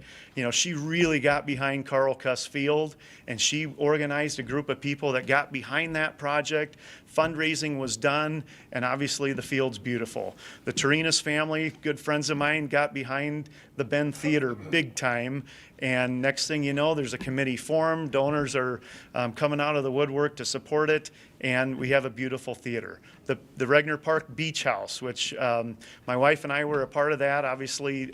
she really got behind Carl Cuss Field, and she organized a group of people that got behind that project. Fundraising was done, and obviously the field's beautiful. The Torinas family, good friends of mine, got behind the Bend Theater big time, and next thing you know, there's a committee formed. Donors are coming out of the woodwork to support it, and we have a beautiful theater. The Regner Park Beach House, which my wife and I were a part of that, obviously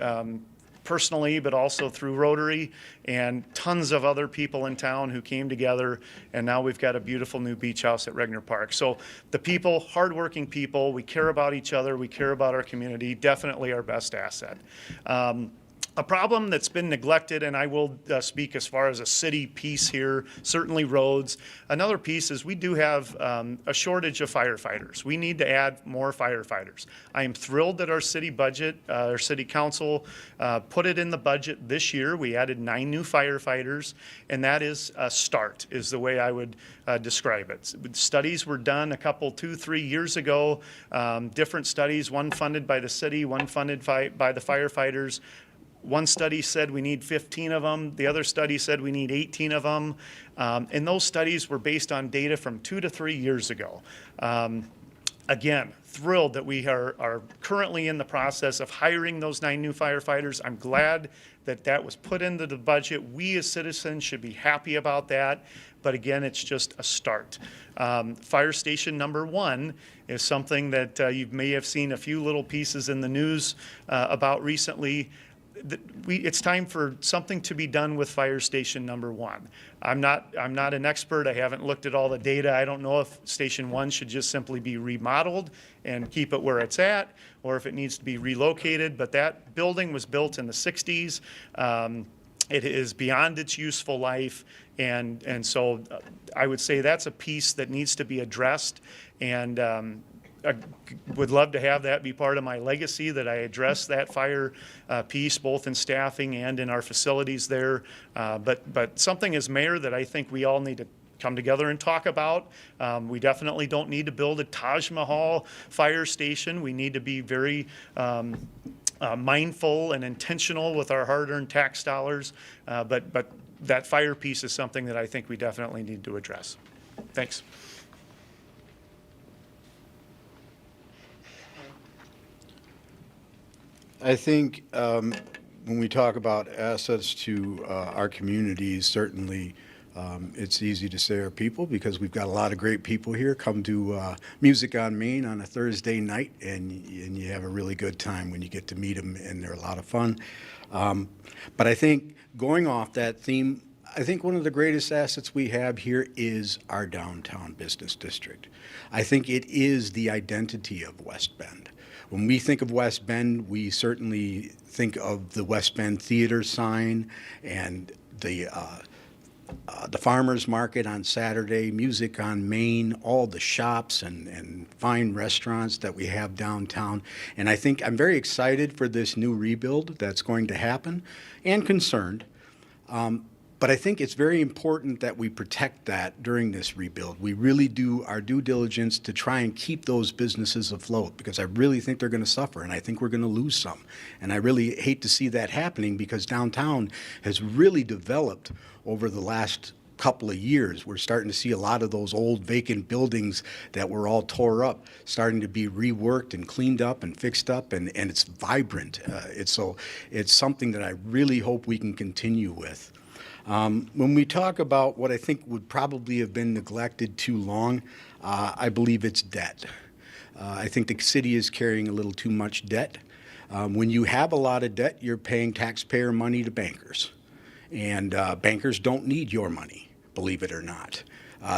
personally, but also through Rotary, and tons of other people in town who came together, and now we've got a beautiful new beach house at Regner Park. So the people, hardworking people, we care about each other, we care about our community, definitely our best asset. A problem that's been neglected, and I will speak as far as a city piece here, certainly roads. Another piece is we do have a shortage of firefighters. We need to add more firefighters. I am thrilled that our city budget, our city council put it in the budget this year. We added 9 new firefighters, and that is a start, is the way I would describe it. Studies were done a couple, 2-3 years ago, different studies, one funded by the city, one funded by the firefighters. One study said we need 15 of them. The other study said we need 18 of them. And those studies were based on data from 2 to 3 years ago. Again, thrilled that we are currently in the process of hiring those 9 new firefighters. I'm glad that that was put into the budget. We as citizens should be happy about that. But again, it's just a start. Fire station number 1 is something that you may have seen a few little pieces in the news about recently. It's time for something to be done with fire station number 1. I'm not an expert. I haven't looked at all the data. I don't know if station 1 should just simply be remodeled and keep it where it's at, or if it needs to be relocated. But that building was built in the 60s. It is beyond its useful life, and so I would say that's a piece that needs to be addressed. And I would love to have that be part of my legacy, that I address that fire piece both in staffing and in our facilities there. But something as mayor that I think we all need to come together and talk about. We definitely don't need to build a Taj Mahal fire station. We need to be very mindful and intentional with our hard-earned tax dollars. But that fire piece is something that I think we definitely need to address. Thanks. I think when we talk about assets to our communities, certainly it's easy to say our people, because we've got a lot of great people here. Come to Music on Main on a Thursday night, and you have a really good time when you get to meet them, and they're a lot of fun. But I think going off that theme, I think one of the greatest assets we have here is our downtown business district. I think it is the identity of West Bend. When we think of West Bend, we certainly think of the West Bend Theater sign and the farmers market on Saturday, Music on Main, all the shops and fine restaurants that we have downtown. And I think I'm very excited for this new rebuild that's going to happen, and concerned. But I think it's very important that we protect that during this rebuild. We really do our due diligence to try and keep those businesses afloat, because I really think they're going to suffer, and I think we're going to lose some. And I really hate to see that happening, because downtown has really developed over the last couple of years. We're starting to see a lot of those old vacant buildings that were all tore up starting to be reworked and cleaned up and fixed up, and it's vibrant. It's something that I really hope we can continue with. When we talk about what I think would probably have been neglected too long, I believe it's debt. I think the city is carrying a little too much debt. When you have a lot of debt, you're paying taxpayer money to bankers. And bankers don't need your money, believe it or not.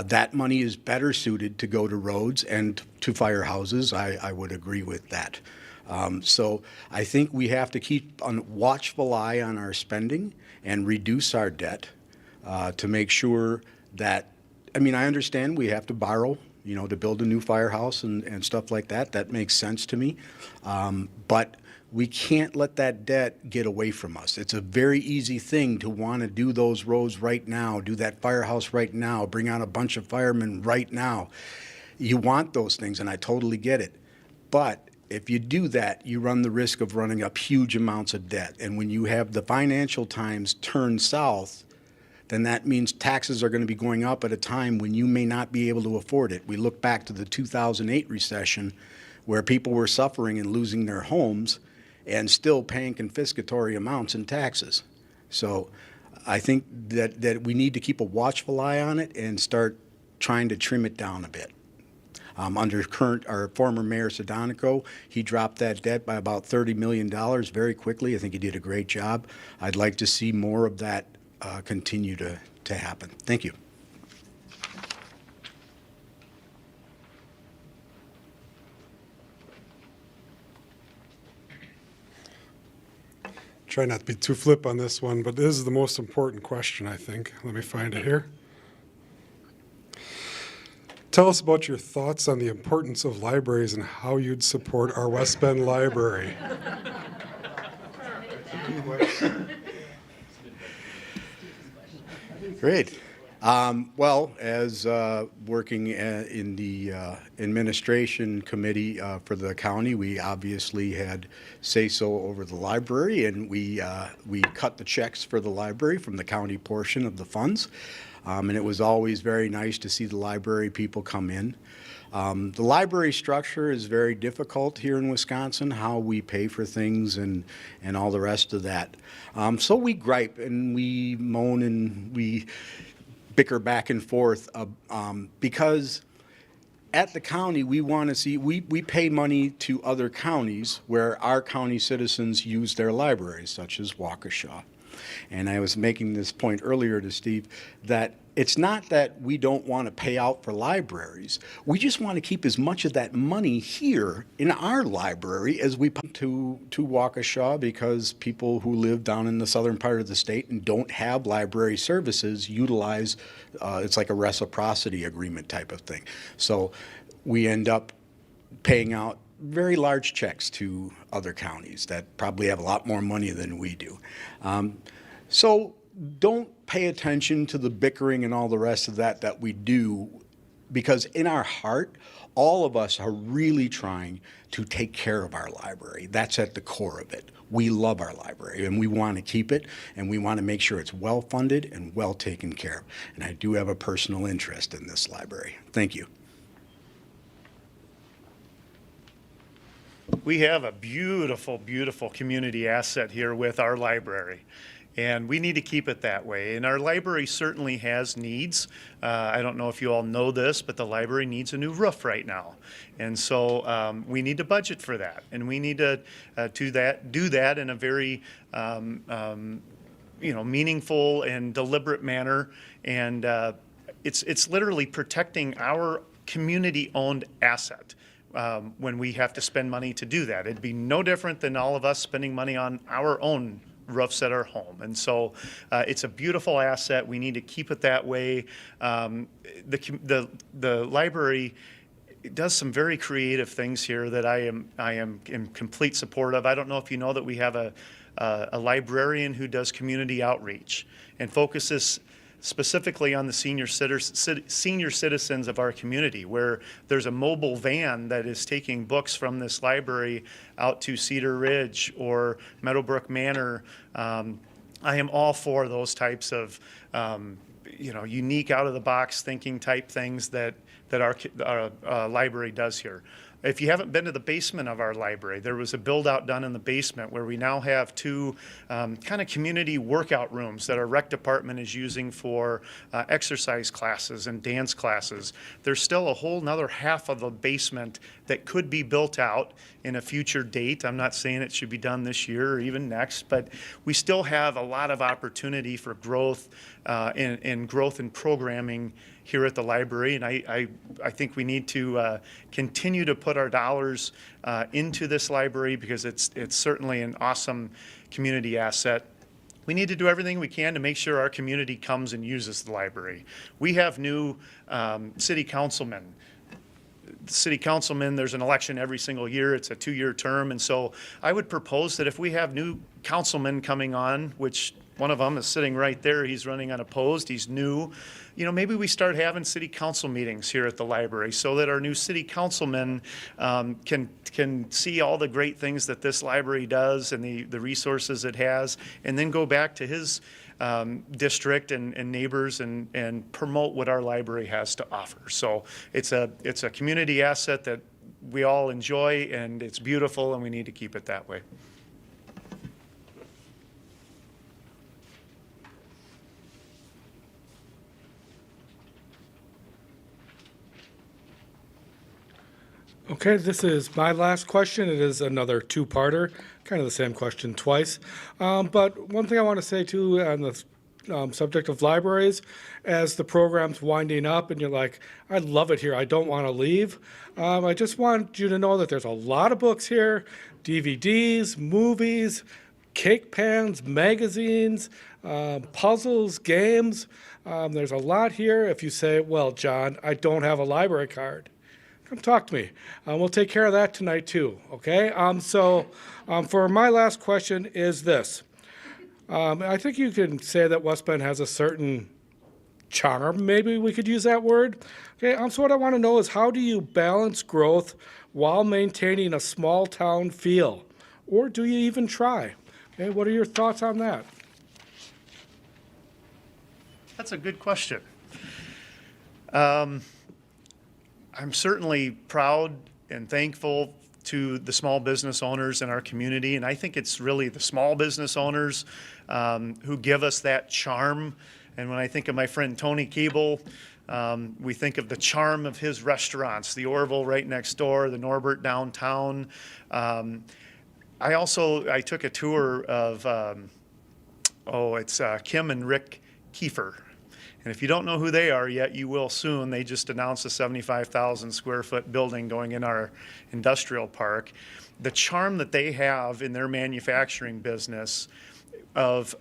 That money is better suited to go to roads and to firehouses. I would agree with that. So I think we have to keep a watchful eye on our spending and reduce our debt to make sure that, I mean, I understand we have to borrow, you know, to build a new firehouse and stuff like that. That makes sense to me. But we can't let that debt get away from us. It's a very easy thing to want to do those roads right now, do that firehouse right now, bring out a bunch of firemen right now. You want those things, and I totally get it. But if you do that, you run the risk of running up huge amounts of debt. And when you have the financial times turn south, then that means taxes are going to be going up at a time when you may not be able to afford it. We look back to the 2008 recession where people were suffering and losing their homes and still paying confiscatory amounts in taxes. So I think that we need to keep a watchful eye on it and start trying to trim it down a bit. Under our former Mayor Sedonico, he dropped that debt by about $30 million very quickly. I think he did a great job. I'd like to see more of that continue to happen. Thank you. Try not to be too flip on this one, but this is the most important question, I think. Let me find it here. Tell us about your thoughts on the importance of libraries and how you'd support our West Bend Library. Great. Well, as working in the administration committee for the county, we obviously had say-so over the library, and we cut the checks for the library from the county portion of the funds. And it was always very nice to see the library people come in. The library structure is very difficult here in Wisconsin, how we pay for things and all the rest of that. So we gripe and we moan and we bicker back and forth because at the county we want to see, we pay money to other counties where our county citizens use their libraries, such as Waukesha. And I was making this point earlier to Steve that it's not that we don't want to pay out for libraries. We just want to keep as much of that money here in our library as we put to Waukesha, because people who live down in the southern part of the state and don't have library services utilize, it's like a reciprocity agreement type of thing. So we end up paying out very large checks to other counties that probably have a lot more money than we do. So don't pay attention to the bickering and all the rest of that we do, because in our heart, all of us are really trying to take care of our library. That's at the core of it. We love our library and we want to keep it, and we want to make sure it's well funded and well taken care of. And I do have a personal interest in this library. Thank you. We have a beautiful, beautiful community asset here with our library, and we need to keep it that way. And our library certainly has needs. I don't know if you all know this, but the library needs a new roof right now. And so we need to budget for that, and we need to do that in a very meaningful and deliberate manner. And it's literally protecting our community-owned asset. When we have to spend money to do that. It'd be no different than all of us spending money on our own roofs at our home. And so it's a beautiful asset. We need to keep it that way. The library does some very creative things here that I am in complete support of. I don't know if you know that we have a librarian who does community outreach and focuses specifically on the senior citizens of our community, where there's a mobile van that is taking books from this library out to Cedar Ridge or Meadowbrook Manor. I am all for those types of unique, out of the box thinking type things that our library does here. If you haven't been to the basement of our library, there was a build out done in the basement where we now have two kind of community workout rooms that our rec department is using for exercise classes and dance classes. There's still a whole nother half of the basement that could be built out in a future date. I'm not saying it should be done this year or even next, but we still have a lot of opportunity for growth and growth in programming here at the library, and I think we need to continue to put our dollars into this library because it's certainly an awesome community asset. We need to do everything we can to make sure our community comes and uses the library. We have new city councilmen. City councilmen, there's an election every single year. It's a 2-year term, and so I would propose that if we have new councilmen coming on, which one of them is sitting right there, he's running unopposed, he's new, maybe we start having city council meetings here at the library so that our new city councilmen can see all the great things that this library does and the resources it has, and then go back to his district and neighbors and promote what our library has to offer. So it's a community asset that we all enjoy, and it's beautiful, and we need to keep it that way. Okay, this is my last question. It is another two-parter, kind of the same question twice. But one thing I want to say too on the subject of libraries, as the program's winding up and you're like, I love it here, I don't want to leave. I just want you to know that there's a lot of books here, DVDs, movies, cake pans, magazines, puzzles, games. There's a lot here. If you say, well, John, I don't have a library card, come talk to me. We'll take care of that tonight too, okay? For my last question is this. I think you can say that West Bend has a certain charm, maybe we could use that word. Okay, so what I want to know is how do you balance growth while maintaining a small town feel? Or do you even try? Okay, what are your thoughts on that? That's a good question. I'm certainly proud and thankful to the small business owners in our community, and I think it's really the small business owners who give us that charm. And when I think of my friend Tony Keeble, we think of the charm of his restaurants, the Orville right next door, the Norbert downtown. I took a tour of, it's Kim and Rick Kiefer. And if you don't know who they are yet, you will soon. They just announced a 75,000 square foot building going in our industrial park. The charm that they have in their manufacturing business of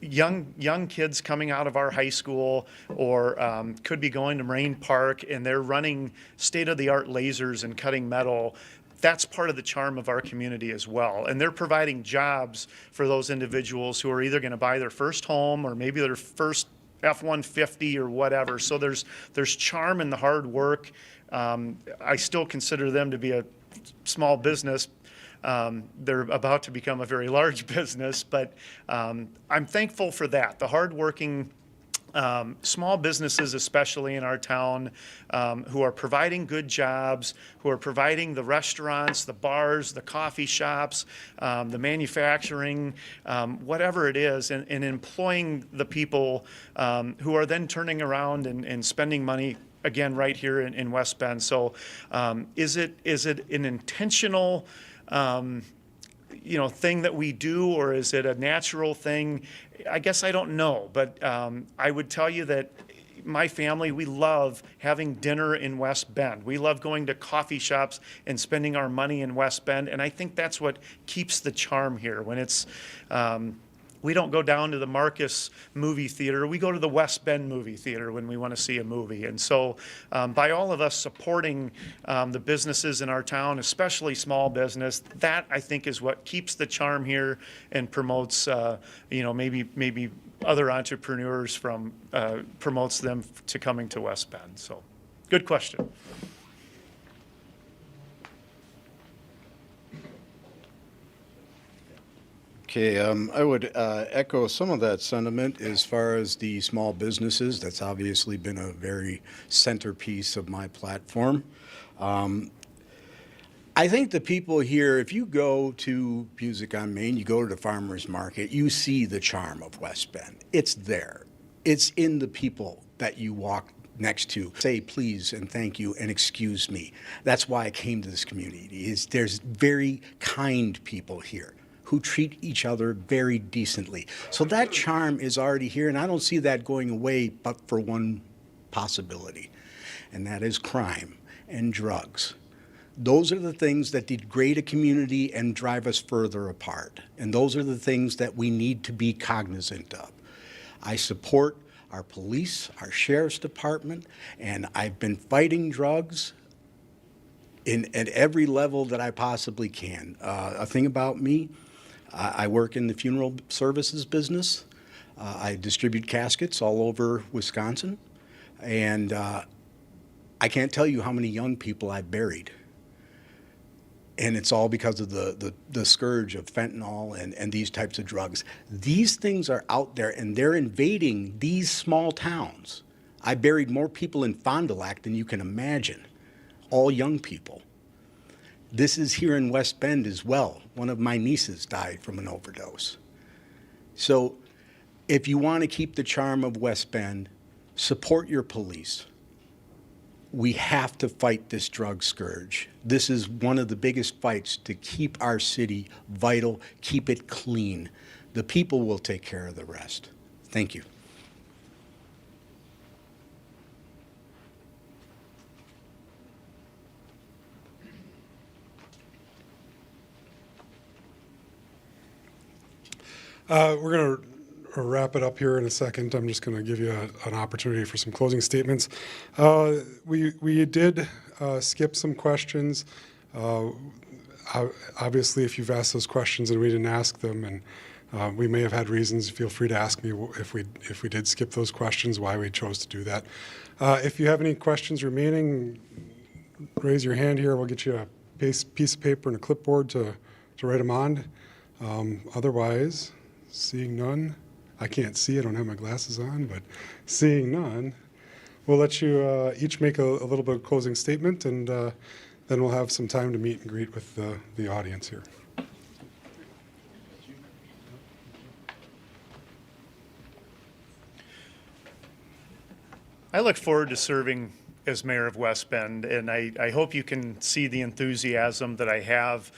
young kids coming out of our high school or could be going to Marine Park, and they're running state-of-the-art lasers and cutting metal. That's part of the charm of our community as well. And they're providing jobs for those individuals who are either going to buy their first home or maybe their first F-150 or whatever. So there's charm in the hard work. I still consider them to be a small business. They're about to become a very large business, but I'm thankful for that. The hardworking small businesses, especially in our town, who are providing good jobs, who are providing the restaurants, the bars, the coffee shops, the manufacturing, whatever it is, and employing the people who are then turning around and spending money again right here in West Bend. So is it an intentional thing that we do, or is it a natural thing? I guess I don't know, but I would tell you that my family, we love having dinner in West Bend. We love going to coffee shops and spending our money in West Bend, and I think that's what keeps the charm here. When it's we don't go down to the Marcus movie theater. We go to the West Bend movie theater when we want to see a movie. And so by all of us supporting the businesses in our town, especially small business, that I think is what keeps the charm here and promotes, maybe other entrepreneurs promotes them to coming to West Bend. So good question. Okay, I would echo some of that sentiment as far as the small businesses. That's obviously been a very centerpiece of my platform. I think the people here, if you go to Busick on Main, you go to the farmer's market, you see the charm of West Bend. It's there. It's in the people that you walk next to. Say please and thank you and excuse me. That's why I came to this community. There's very kind people here who treat each other very decently. So that charm is already here, and I don't see that going away but for one possibility, and that is crime and drugs. Those are the things that degrade a community and drive us further apart. And those are the things that we need to be cognizant of. I support our police, our sheriff's department, and I've been fighting drugs at every level that I possibly can. A thing about me, I work in the funeral services business. I distribute caskets all over Wisconsin. And I can't tell you how many young people I've buried. And it's all because of the scourge of fentanyl and these types of drugs. These things are out there, and they're invading these small towns. I buried more people in Fond du Lac than you can imagine, all young people. This is here in West Bend as well. One of my nieces died from an overdose. So if you want to keep the charm of West Bend, support your police. We have to fight this drug scourge. This is one of the biggest fights to keep our city vital, keep it clean. The people will take care of the rest. Thank you. We're going to wrap it up here in a second. I'm just going to give you an opportunity for some closing statements. We did skip some questions. Obviously, if you've asked those questions and we didn't ask them, and we may have had reasons, feel free to ask me if we did skip those questions, why we chose to do that. If you have any questions remaining, raise your hand here. We'll get you a piece of paper and a clipboard to write them on. Otherwise, seeing none, I can't see, I don't have my glasses on, but seeing none, we'll let you each make a little bit of closing statement, and then we'll have some time to meet and greet with the audience here. I look forward to serving as mayor of West Bend, and I hope you can see the enthusiasm that I have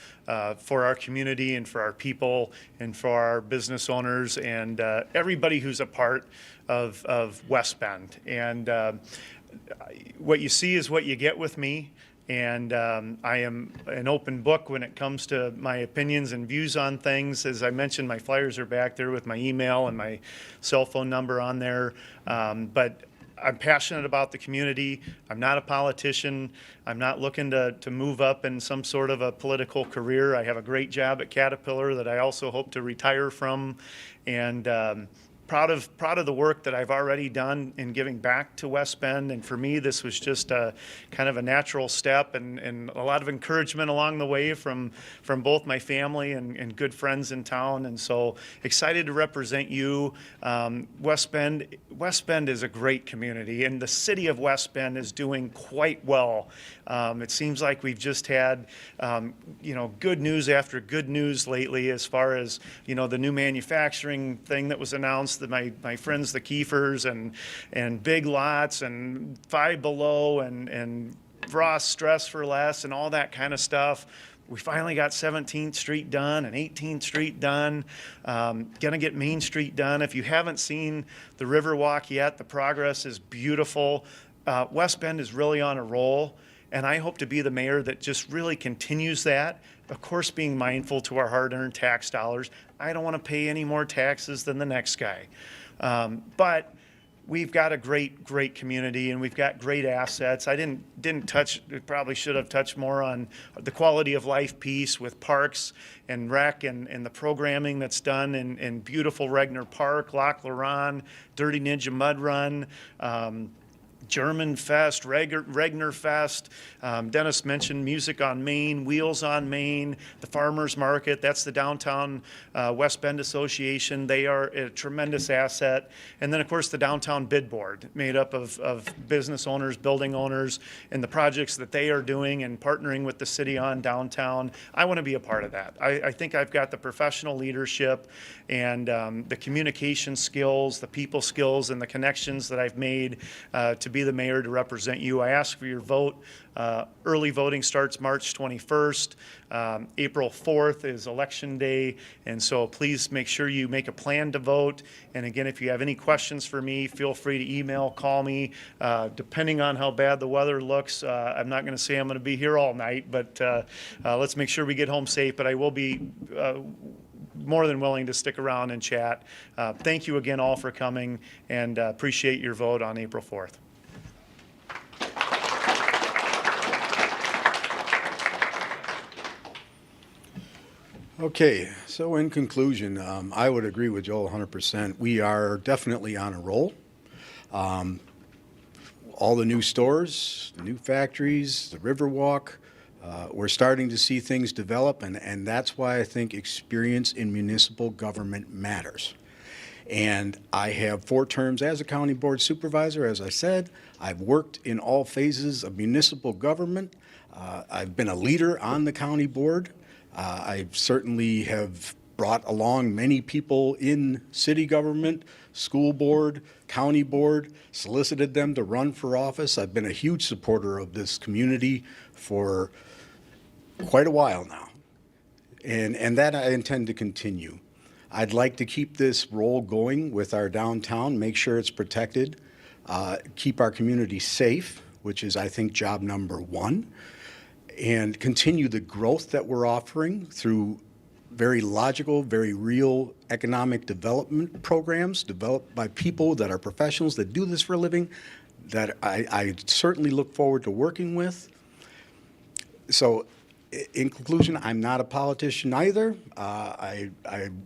for our community and for our people and for our business owners and everybody who's a part of West Bend. And what you see is what you get with me. And I am an open book when it comes to my opinions and views on things. As I mentioned, my flyers are back there with my email and my cell phone number on there. But I'm passionate about the community. I'm not a politician. I'm not looking to move up in some sort of a political career. I have a great job at Caterpillar that I also hope to retire from. And proud of the work that I've already done in giving back to West Bend. And for me, this was just a kind of a natural step and a lot of encouragement along the way from both my family and good friends in town. And so excited to represent you. West Bend is a great community, and the city of West Bend is doing quite well. It seems like we've just had, good news after good news lately as far as, the new manufacturing thing that was announced, that my friends, the Kiefers and Big Lots and Five Below and Ross Stress for Less and all that kind of stuff. We finally got 17th Street done and 18th Street done. Gonna get Main Street done. If you haven't seen the Riverwalk yet, the progress is beautiful. West Bend is really on a roll, and I hope to be the mayor that just really continues that. Of course, being mindful to our hard-earned tax dollars. I don't want to pay any more taxes than the next guy. But we've got a great community, and we've got great assets. I didn't touch, probably should have touched more on the quality of life piece with parks and rec and the programming that's done in beautiful Regner Park, Loch Lorraine, Dirty Ninja Mud Run, German Fest, Regner Fest. Dennis mentioned Music on Main, Wheels on Main, the Farmers Market. That's the Downtown West Bend Association. They are a tremendous asset. And then, of course, the Downtown Bid Board, made up of business owners, building owners, and the projects that they are doing and partnering with the city on downtown. I want to be a part of that. I think I've got the professional leadership and the communication skills, the people skills, and the connections that I've made to be the mayor to represent you. I ask for your vote. Early voting starts March 21st. April 4th is election day, and so please make sure you make a plan to vote. And again, if you have any questions for me, feel free to email, call me. Depending on how bad the weather looks, I'm not going to say I'm going to be here all night, but let's make sure we get home safe. But I will be more than willing to stick around and chat. Thank you again all for coming, and appreciate your vote on April 4th. Okay, so in conclusion, I would agree with Joel 100%. We are definitely on a roll. All the new stores, the new factories, the Riverwalk, we're starting to see things develop, and that's why I think experience in municipal government matters. And I have 4 terms as a county board supervisor, as I said. I've worked in all phases of municipal government. I've been a leader on the county board. I certainly have brought along many people in city government, school board, county board, solicited them to run for office. I've been a huge supporter of this community for quite a while now, and that I intend to continue. I'd like to keep this role going with our downtown, make sure it's protected, keep our community safe, which is, I think, job number 1, and continue the growth that we're offering through very logical, very real economic development programs developed by people that are professionals that do this for a living, that I certainly look forward to working with. So in conclusion, I'm not a politician either. I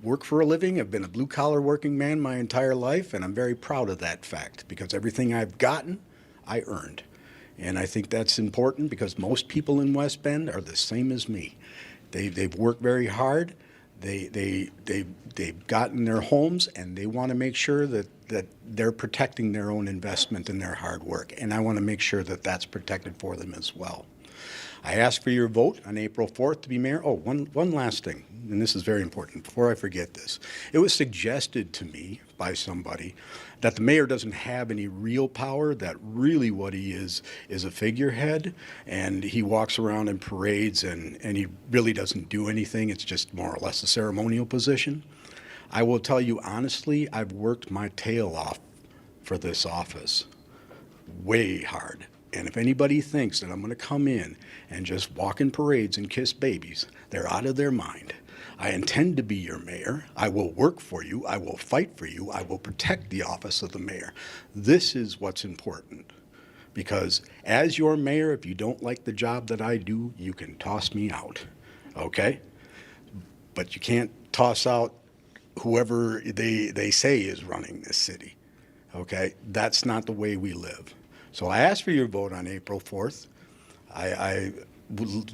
work for a living. I've been a blue-collar working man my entire life, and I'm very proud of that fact because everything I've gotten, I earned. And I think that's important because most people in West Bend are the same as me. They've worked very hard. They've gotten their homes, and they want to make sure that they're protecting their own investment and their hard work. And I want to make sure that that's protected for them as well. I ask for your vote on April 4th to be mayor. Oh, one last thing, and this is very important before I forget this. It was suggested to me by somebody that the mayor doesn't have any real power, that really what he is a figurehead, and he walks around in parades and he really doesn't do anything. It's just more or less a ceremonial position. I will tell you honestly, I've worked my tail off for this office, way hard. And if anybody thinks that I'm going to come in and just walk in parades and kiss babies, they're out of their mind. I intend to be your mayor. I will work for you. I will fight for you. I will protect the office of the mayor. This is what's important. Because as your mayor, if you don't like the job that I do, you can toss me out, okay? But you can't toss out whoever they say is running this city, okay? That's not the way we live. So I ask for your vote on April 4th. I will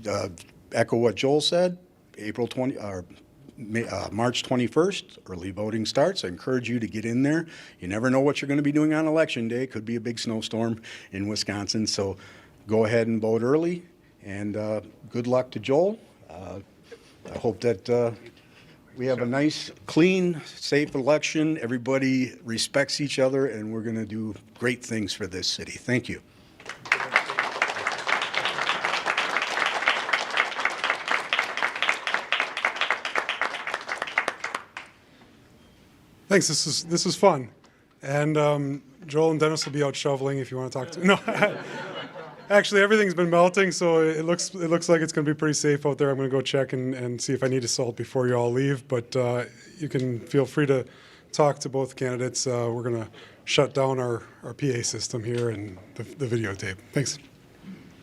echo what Joel said. March 21st, early voting starts. I encourage you to get in there. You never know what you're going to be doing on Election Day. Could be a big snowstorm in Wisconsin. So go ahead and vote early. And good luck to Joel. I hope that we have a nice, clean, safe election. Everybody respects each other, and we're going to do great things for this city. Thank you. Thanks. This is fun, and Joel and Dennis will be out shoveling if you want to talk to. No, actually, everything's been melting, so it looks like it's going to be pretty safe out there. I'm going to go check and see if I need to salt before you all leave. But you can feel free to talk to both candidates. We're going to shut down our PA system here and the videotape. Thanks.